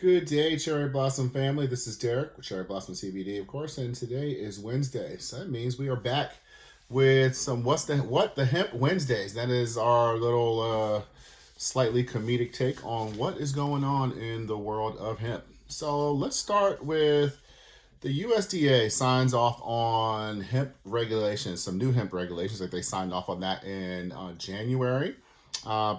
Good day, Cherry Blossom family. This is Derek with Cherry Blossom CBD, of course, and today is Wednesday. So that means we are back with some what the Hemp Wednesdays. That is our little slightly comedic take on what is going on in the world of hemp. So let's start with the USDA signs off on hemp regulations, some new hemp regulations. Like they signed off on that in January.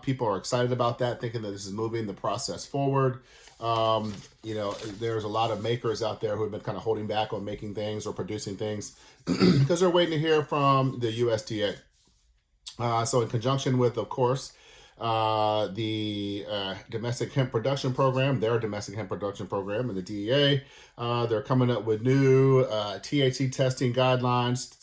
People are excited about that, thinking that this is moving the process forward. There's a lot of makers out there who have been kind of holding back on making things or producing things because they're waiting to hear from the USDA. So in conjunction with, of course, the domestic hemp production program, their domestic hemp production program, and the DEA, they're coming up with new THC testing guidelines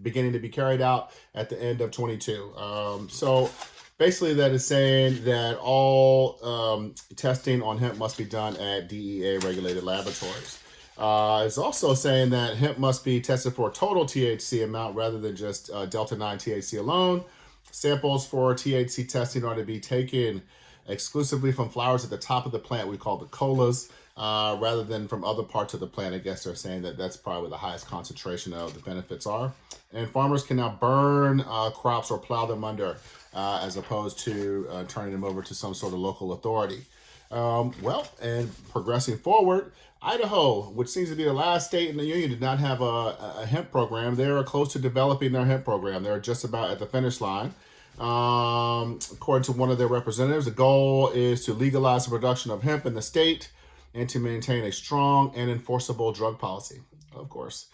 beginning to be carried out at the end of 22. So basically, that is saying that all testing on hemp must be done at DEA regulated laboratories. It's also saying that hemp must be tested for total THC amount rather than just Delta 9 THC alone. Samples for THC testing are to be taken exclusively from flowers at the top of the plant, we call the colas, rather than from other parts of the plant. I guess they're saying that that's probably where the highest concentration of the benefits are. And farmers can now burn crops or plow them under as opposed to turning them over to some sort of local authority. And progressing forward, Idaho, which seems to be the last state in the union, did not have a hemp program. They're close to developing their hemp program. They're just about at the finish line. According to one of their representatives, the goal is to legalize the production of hemp in the state and to maintain a strong and enforceable drug policy, of course.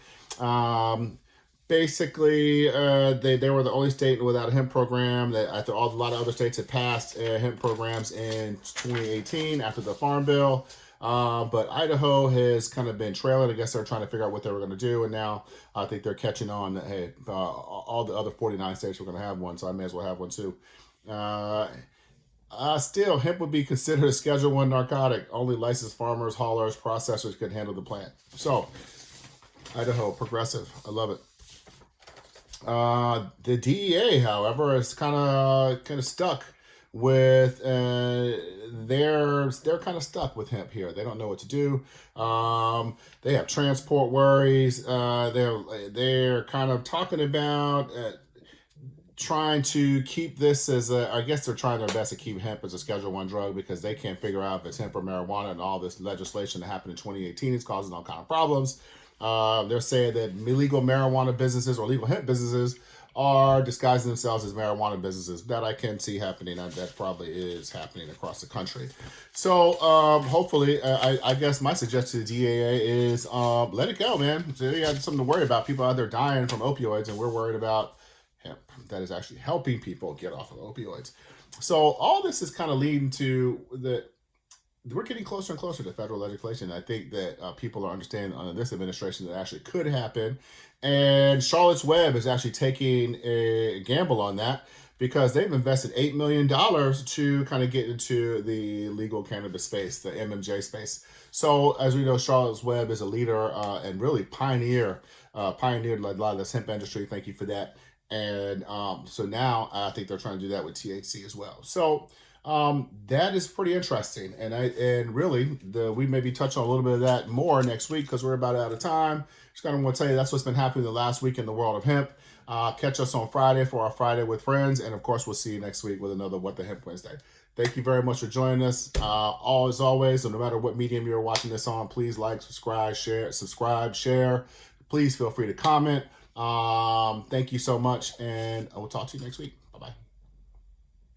Basically, they were the only state without a hemp program. That after a lot of other states had passed hemp programs in 2018 after the Farm Bill. But Idaho has kind of been trailing. I guess they're trying to figure out what they were going to do. And now I think they're catching on that, hey, all the other 49 states were going to have one, so I may as well have one too. Still, hemp would be considered a Schedule I narcotic. Only licensed farmers, haulers, processors could handle the plant. So, Idaho, progressive. I love it. The DEA, however, is kind of stuck with they're kind of stuck with hemp here. They don't know what to do. They have transport worries. They're kind of talking about trying to keep this as I guess they're trying their best to keep hemp as a Schedule I drug because they can't figure out if it's hemp or marijuana, and all this legislation that happened in 2018 is causing all kind of problems. They're saying that illegal marijuana businesses or legal hemp businesses are disguising themselves as marijuana businesses. That I can see happening. That probably is happening across the country. So hopefully, I guess my suggestion to the DEA is let it go, man. So you have something to worry about. People out there dying from opioids, and we're worried about hemp that is actually helping people get off of opioids. So all this is kind of leading to we're getting closer and closer to federal legislation. I think that people are understanding under this administration that actually could happen. And Charlotte's Web is actually taking a gamble on that because they've invested $8 million to kind of get into the legal cannabis space, the MMJ space. So as we know, Charlotte's Web is a leader and really pioneered a lot of this hemp industry. Thank you for that. And so now I think they're trying to do that with THC as well. So that is pretty interesting, and really we maybe touch on a little bit of that more next week because we're about out of time. Just kind of want to tell you that's what's been happening the last week in the world of hemp. Catch us on Friday for our Friday with Friends, and of course we'll see you next week with another What the Hemp Wednesday. Thank you very much for joining us. As always, so no matter what medium you're watching this on, please like, subscribe, share. Please feel free to comment. Thank you so much, and I will talk to you next week.